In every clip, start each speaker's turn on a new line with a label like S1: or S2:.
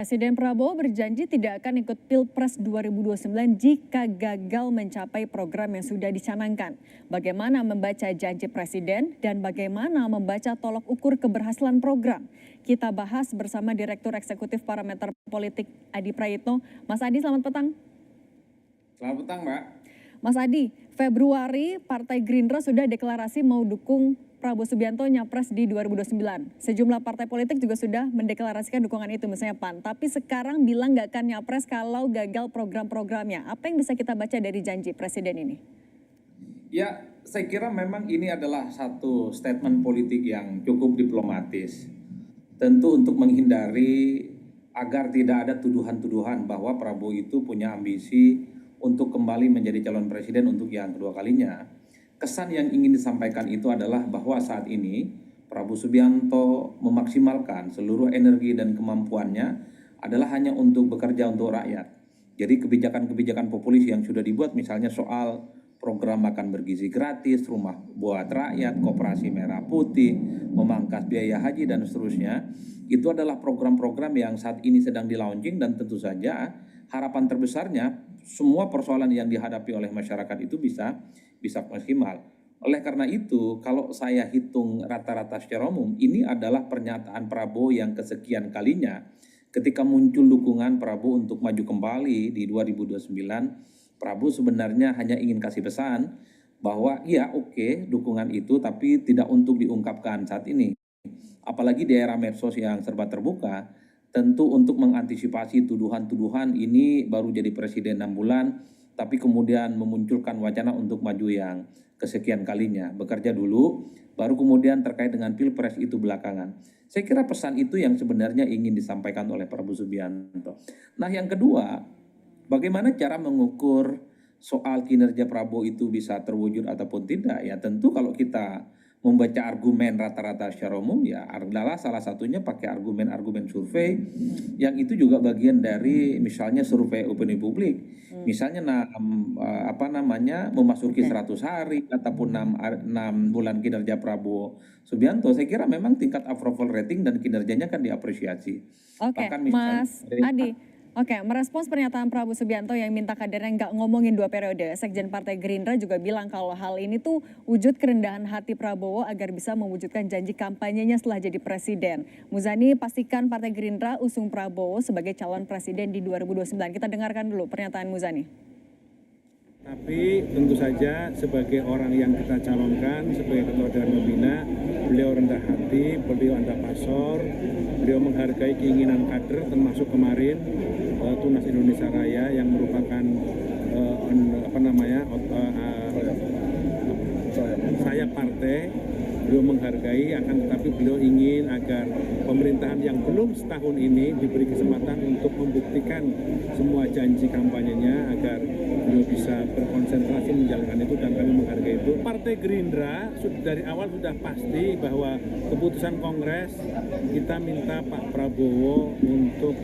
S1: Presiden Prabowo berjanji tidak akan ikut Pilpres 2029 jika gagal mencapai program yang sudah dicanangkan. Bagaimana membaca janji Presiden dan bagaimana membaca tolok ukur keberhasilan program? Kita bahas bersama Direktur Eksekutif Parameter Politik Adi Prayitno. Mas Adi, selamat petang.
S2: Selamat petang, Mbak.
S1: Mas Adi, Februari Partai Gerindra sudah deklarasi mau dukung Prabowo Subianto nyapres di 2029. Sejumlah partai politik juga sudah mendeklarasikan dukungan itu, misalnya PAN. Tapi sekarang bilang nggak akan nyapres kalau gagal program-programnya. Apa yang bisa kita baca dari janji Presiden ini?
S2: Ya, saya kira memang ini adalah satu statement politik yang cukup diplomatis. Tentu untuk menghindari agar tidak ada tuduhan-tuduhan bahwa Prabowo itu punya ambisi untuk kembali menjadi calon presiden untuk yang kedua kalinya. Kesan yang ingin disampaikan itu adalah bahwa saat ini Prabowo Subianto memaksimalkan seluruh energi dan kemampuannya adalah hanya untuk bekerja untuk rakyat. Jadi kebijakan-kebijakan populis yang sudah dibuat, misalnya soal program makan bergizi gratis, rumah buat rakyat, koperasi merah putih, memangkas biaya haji dan seterusnya, itu adalah program-program yang saat ini sedang di-launching dan tentu saja harapan terbesarnya semua persoalan yang dihadapi oleh masyarakat itu bisa maksimal. Oleh karena itu, kalau saya hitung rata-rata secara umum, ini adalah pernyataan Prabowo yang kesekian kalinya ketika muncul dukungan Prabowo untuk maju kembali di 2029. Prabowo sebenarnya hanya ingin kasih pesan bahwa ya oke, dukungan itu tapi tidak untuk diungkapkan saat ini. Apalagi di era medsos yang serba terbuka, tentu untuk mengantisipasi tuduhan-tuduhan ini baru jadi presiden 6 bulan, tapi kemudian memunculkan wacana untuk maju yang kesekian kalinya. Bekerja dulu, baru kemudian terkait dengan Pilpres itu belakangan. Saya kira pesan itu yang sebenarnya ingin disampaikan oleh Prabowo Subianto. Nah, yang kedua, bagaimana cara mengukur soal kinerja Prabowo itu bisa terwujud ataupun tidak? Ya tentu kalau kita membaca argumen rata-rata secara umum ya adalah salah satunya pakai argumen-argumen survei yang itu juga bagian dari misalnya survei opini publik. Misalnya memasuki 100 hari ataupun 6 bulan kinerja Prabowo Subianto, saya kira memang tingkat approval rating dan kinerjanya kan diapresiasi.
S1: Oke,
S2: Bahkan misalnya
S1: Mas Adi. Oke, merespons pernyataan Prabowo Subianto yang minta kadernya nggak ngomongin 2 periode. Sekjen Partai Gerindra juga bilang kalau hal ini tuh wujud kerendahan hati Prabowo agar bisa mewujudkan janji kampanyenya setelah jadi presiden. Muzani pastikan Partai Gerindra usung Prabowo sebagai calon presiden di 2029. Kita dengarkan dulu pernyataan Muzani.
S3: Tapi tentu saja sebagai orang yang kita calonkan sebagai ketua Dewan Pembina, beliau rendah hati, beliau anda pasor, beliau menghargai keinginan kader termasuk kemarin Tunas Indonesia Raya yang merupakan sayap partai. Beliau menghargai, akan tetapi beliau ingin agar pemerintahan yang belum setahun ini diberi kesempatan untuk membuktikan semua janji kampanyenya agar beliau bisa berkonsentrasi menjalankan itu, dan kami menghargai itu. Partai Gerindra dari awal sudah pasti bahwa keputusan Kongres kita minta Pak Prabowo untuk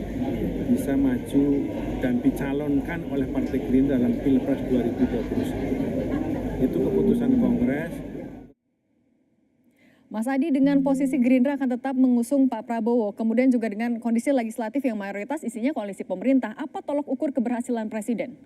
S3: bisa maju dan dicalonkan oleh Partai Gerindra dalam Pilpres 2029. Itu keputusan Kongres.
S1: Mas Adi, dengan posisi Gerindra akan tetap mengusung Pak Prabowo, kemudian juga dengan kondisi legislatif yang mayoritas isinya koalisi pemerintah, apa tolok ukur keberhasilan Presiden?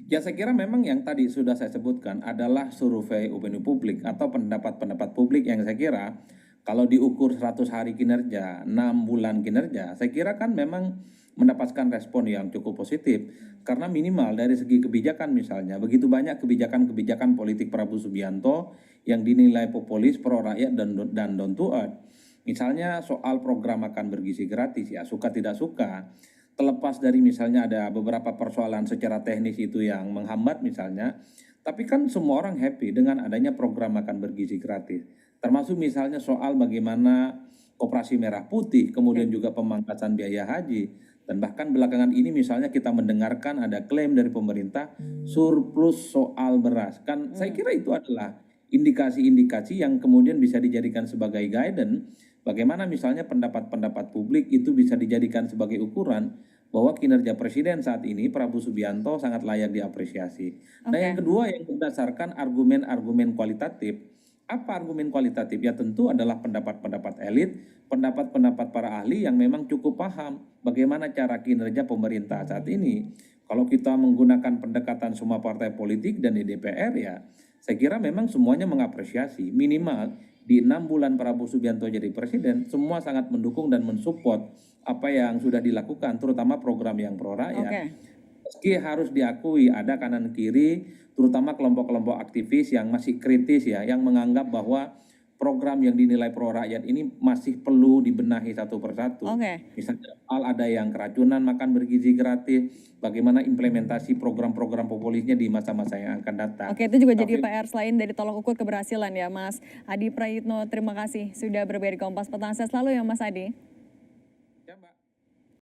S2: Ya saya kira memang yang tadi sudah saya sebutkan adalah survei opini publik atau pendapat-pendapat publik yang saya kira kalau diukur 100 hari kinerja, 6 bulan kinerja, saya kira kan memang mendapatkan respon yang cukup positif. Karena minimal dari segi kebijakan misalnya, begitu banyak kebijakan-kebijakan politik Prabowo Subianto yang dinilai populis, pro rakyat dan down to earth. Misalnya soal program makan bergizi gratis, ya suka tidak suka. Terlepas dari misalnya ada beberapa persoalan secara teknis itu yang menghambat misalnya, tapi kan semua orang happy dengan adanya program makan bergizi gratis. Termasuk misalnya soal bagaimana koperasi merah putih, kemudian juga pemangkasan biaya haji. Dan bahkan belakangan ini misalnya kita mendengarkan ada klaim dari pemerintah surplus soal beras. Kan saya kira itu adalah indikasi-indikasi yang kemudian bisa dijadikan sebagai guidance bagaimana misalnya pendapat-pendapat publik itu bisa dijadikan sebagai ukuran bahwa kinerja presiden saat ini Prabowo Subianto sangat layak diapresiasi. Nah yang kedua yang berdasarkan argumen-argumen kualitatif, Apa argumen kualitatif? Ya tentu adalah pendapat-pendapat elit, pendapat-pendapat para ahli yang memang cukup paham bagaimana cara kinerja pemerintah saat ini. Kalau kita menggunakan pendekatan semua partai politik dan di DPR ya, saya kira memang semuanya mengapresiasi minimal di 6 bulan Prabowo Subianto jadi presiden, semua sangat mendukung dan mensupport apa yang sudah dilakukan, terutama program yang pro rakyat.
S1: Oke.
S2: Meski harus diakui ada kanan kiri, terutama kelompok-kelompok aktivis yang masih kritis ya, yang menganggap bahwa program yang dinilai pro rakyat ini masih perlu dibenahi satu persatu.
S1: Oke.
S2: Misalnya ada yang keracunan makan bergizi gratis, bagaimana implementasi program-program populisnya di masa-masa yang akan datang.
S1: Oke, itu juga jadi
S2: Tapi
S1: PR selain dari tolak ukur keberhasilan ya Mas Adi Prayitno. Terima kasih sudah berbagi di Kompas Petang. Sehat selalu ya Mas Adi.